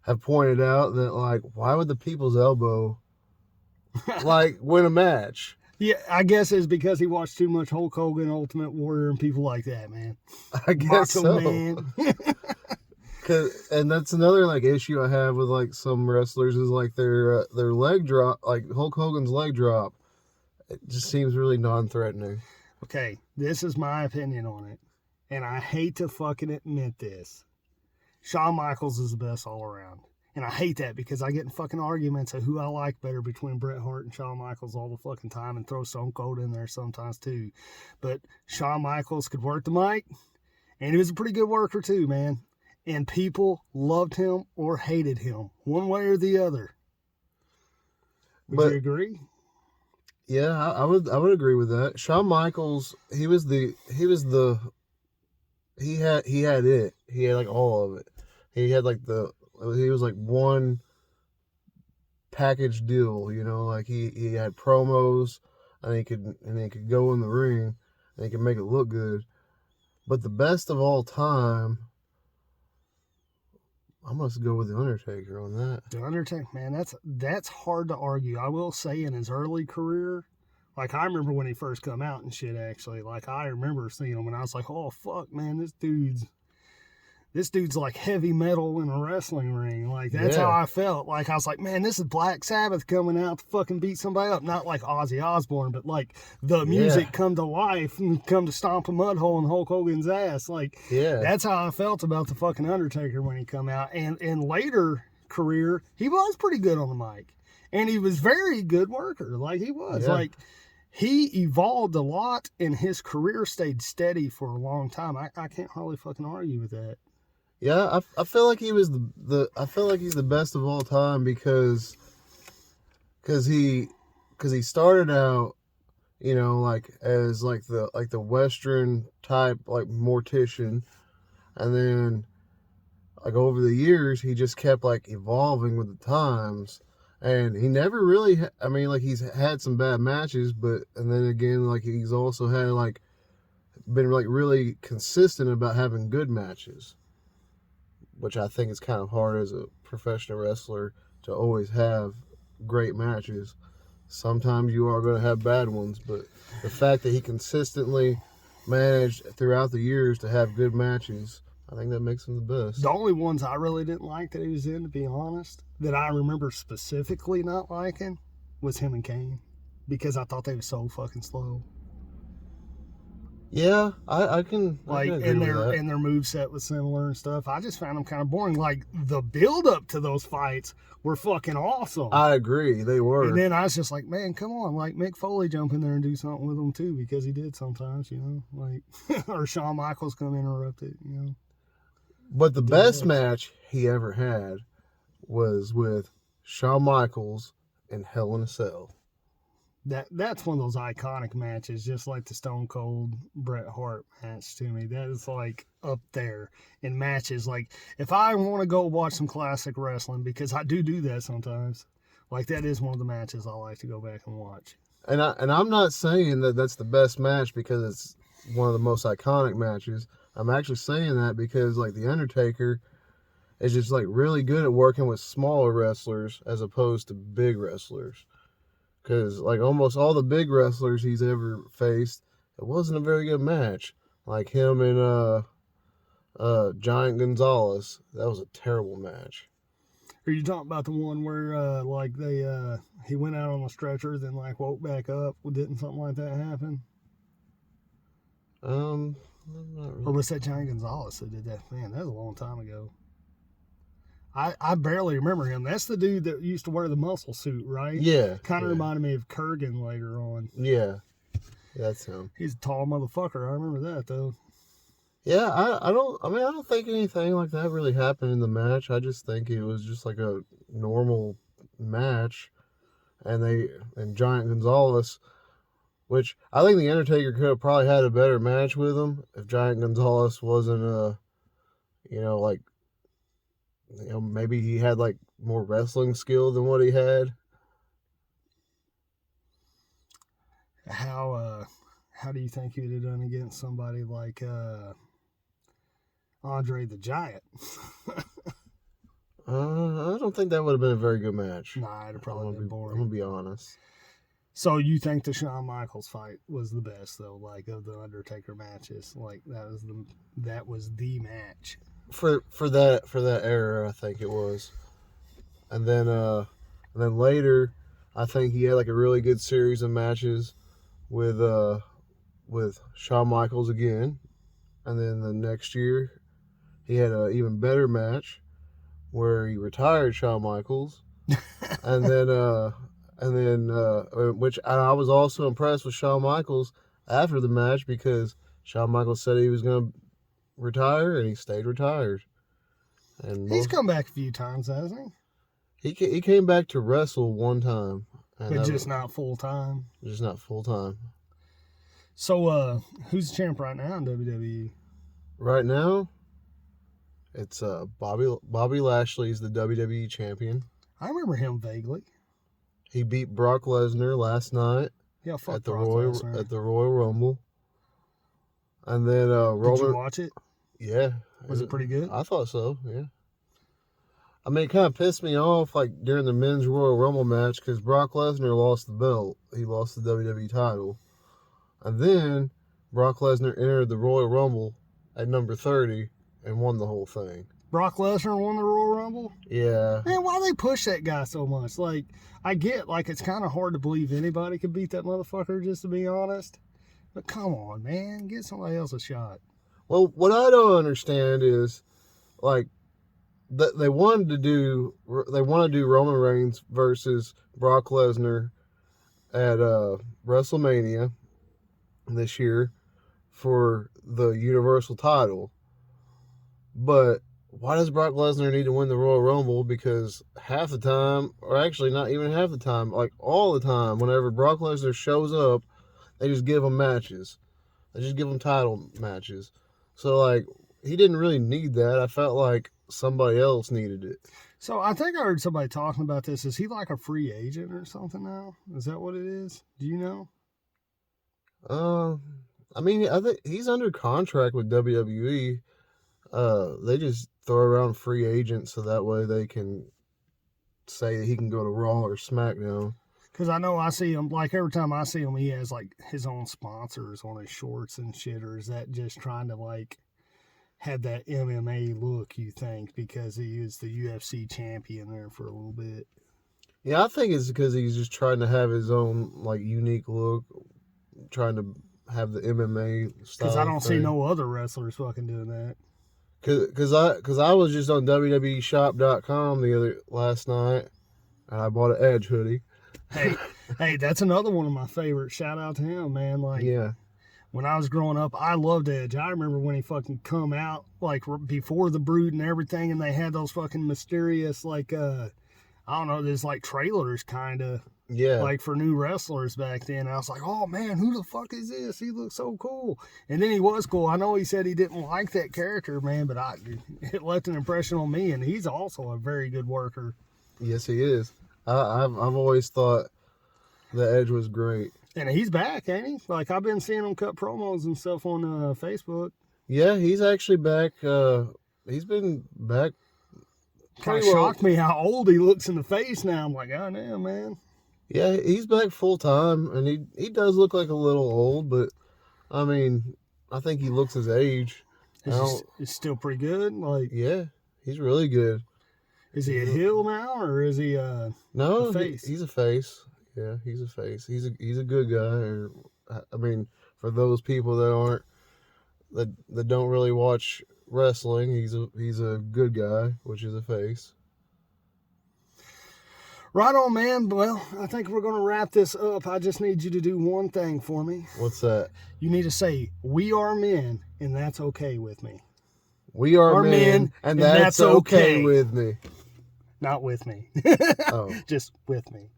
have pointed out that, like, why would the People's Elbow, like, win a match? Yeah, I guess it's because he watched too much Hulk Hogan, Ultimate Warrior, and people like that, man. I guess Macho so. Man. And that's another, like, issue I have with, like, some wrestlers is, like, their leg drop, like Hulk Hogan's leg drop. It just seems really non-threatening. Okay, this is my opinion on it, and I hate to fucking admit this. Shawn Michaels is the best all around. And I hate that because I get in fucking arguments of who I like better between Bret Hart and Shawn Michaels all the fucking time, and throw Stone Cold in there sometimes too. But Shawn Michaels could work the mic, and he was a pretty good worker too, man. And people loved him or hated him, one way or the other. Would you agree? Yeah, I would agree with that. Shawn Michaels, he had like all of it. He had like he was like one package deal, you know, like he had promos, and he could go in the ring, and he could make it look good. But the best of all time, I must go with The Undertaker on that. The Undertaker, man, that's hard to argue. I will say in his early career, like I remember when he first come out and shit, actually. Like I remember seeing him and I was like, oh fuck, man, this dude's like heavy metal in a wrestling ring. Like that's how I felt. Like I was like, man, this is Black Sabbath coming out to fucking beat somebody up. Not like Ozzy Osbourne, but like the music come to life and come to stomp a mud hole in Hulk Hogan's ass. Like that's how I felt about the fucking Undertaker when he come out. And in later career, he was pretty good on the mic. And he was very good worker. Like he was. Like he evolved a lot and his career stayed steady for a long time. I can't hardly fucking argue with that. Yeah, I feel like he was I feel like he's the best of all time because he started out, you know, like as like the Western type like mortician, and then like over the years he just kept like evolving with the times, and he never really, I mean, like he's had some bad matches, but and then again like he's also had like been like really consistent about having good matches, which I think is kind of hard as a professional wrestler to always have great matches. Sometimes you are going to have bad ones, but the fact that he consistently managed throughout the years to have good matches, I think that makes him the best. The only ones I really didn't like that he was in, to be honest, that I remember specifically not liking, was him and Kane, because I thought they were so fucking slow. Yeah, I can like agree and with that. And their moveset was similar and stuff. I just found them kind of boring. Like the build up to those fights were fucking awesome. I agree, they were. And then I was just like, man, come on, like Mick Foley jump in there and do something with them too, because he did sometimes, you know, like or Shawn Michaels come interrupt it, you know. But the best match he ever had was with Shawn Michaels in Hell in a Cell. That's one of those iconic matches, just like the Stone Cold Bret Hart match to me. That is like up there in matches. Like if I want to go watch some classic wrestling, because I do that sometimes, like that is one of the matches I like to go back and watch. And I'm not saying that that's the best match because it's one of the most iconic matches. I'm actually saying that because like the Undertaker is just like really good at working with smaller wrestlers as opposed to big wrestlers. Because, like, almost all the big wrestlers he's ever faced, it wasn't a very good match. Like him and Giant Gonzalez. That was a terrible match. Are you talking about the one where, like, he went out on a stretcher, then, like, woke back up? Didn't something like that happen? Not really. Or was that Giant Gonzalez that did that? Man, that was a long time ago. I barely remember him. That's the dude that used to wear the muscle suit, right? Yeah. Kind of reminded me of Kurgan later on. Yeah. That's him. He's a tall motherfucker. I remember that, though. Yeah, I don't think anything like that really happened in the match. I just think it was just like a normal match. And Giant Gonzalez, which I think the Undertaker could have probably had a better match with him if Giant Gonzalez wasn't maybe he had like more wrestling skill than what he had. How do you think he'd have done against somebody like Andre the Giant? I don't think that would have been a very good match. Nah, it'd probably been I'm boring. gonna be honest. So you think the Shawn Michaels fight was the best though, like of the Undertaker matches? Like that was the match. For that era, I think it was. And then later, I think he had like a really good series of matches with Shawn Michaels again. And then the next year, he had an even better match where he retired Shawn Michaels. and then which I was also impressed with Shawn Michaels after the match because Shawn Michaels said he was going to retire and he stayed retired. And He's come back a few times, hasn't he came back to wrestle one time, but just not full time. Just not full time. So who's the champ right now in WWE? Right now, it's Bobby Lashley's the WWE champion. I remember him vaguely. He beat Brock Lesnar last night at the Royal Rumble. And then Did you watch it? Yeah. Was it pretty good? I thought so, yeah. I mean, it kind of pissed me off like during the men's Royal Rumble match because Brock Lesnar lost the belt. He lost the WWE title. And then Brock Lesnar entered the Royal Rumble at number 30 and won the whole thing. Brock Lesnar won the Royal Rumble? Yeah. Man, why they push that guy so much? Like, I get, like, it's kind of hard to believe anybody could beat that motherfucker, just to be honest. But come on, man. Get somebody else a shot. Well, what I don't understand is, like, they want to do Roman Reigns versus Brock Lesnar at WrestleMania this year for the Universal title. But why does Brock Lesnar need to win the Royal Rumble? Because half the time, or actually not even half the time, like all the time, whenever Brock Lesnar shows up, they just give him matches. They just give him title matches. So, like, he didn't really need that. I felt like somebody else needed it. So, I think I heard somebody talking about this. Is he like a free agent or something now? Is that what it is? Do you know? I mean, I think he's under contract with WWE. They just throw around free agents so that way they can say that he can go to Raw or SmackDown. Because I know I see him, like every time I see him, he has like his own sponsors on his shorts and shit. Or is that just trying to like have that MMA look, you think, because he is the UFC champion there for a little bit? Yeah, I think it's because he's just trying to have his own like unique look, trying to have the MMA style. Because I don't see no other wrestlers fucking doing that. Because I was just on WWEshop.com last night, and I bought an Edge hoodie. Hey, that's another one of my favorites. Shout out to him, man. Like, yeah. When I was growing up, I loved Edge. I remember when he fucking come out, like, before the Brood and everything, and they had those fucking mysterious, like, I don't know, there's, like, trailers, kind of. Yeah. Like, for new wrestlers back then. I was like, oh, man, who the fuck is this? He looks so cool. And then he was cool. I know he said he didn't like that character, man, but it left an impression on me, and he's also a very good worker. Yes, he is. I've always thought the Edge was great. And he's back, ain't he? Like, I've been seeing him cut promos and stuff on Facebook. Yeah, he's actually back. He's been back. Kind of shocked me how old he looks in the face now. I'm like, oh, damn, man. Yeah, he's back full time, and he does look like a little old, but, I mean, I think he looks his age. He's still pretty good? Like, yeah, he's really good. Is he a heel now, or is he a face? He's a face. Yeah, he's a face. He's a good guy. I mean, for those people that don't really watch wrestling, he's a good guy, which is a face. Right on, man. Well, I think we're going to wrap this up. I just need you to do one thing for me. What's that? You need to say, "We are men, and that's okay with me." We are men, and that's okay with me. Not with me. Oh. Just with me.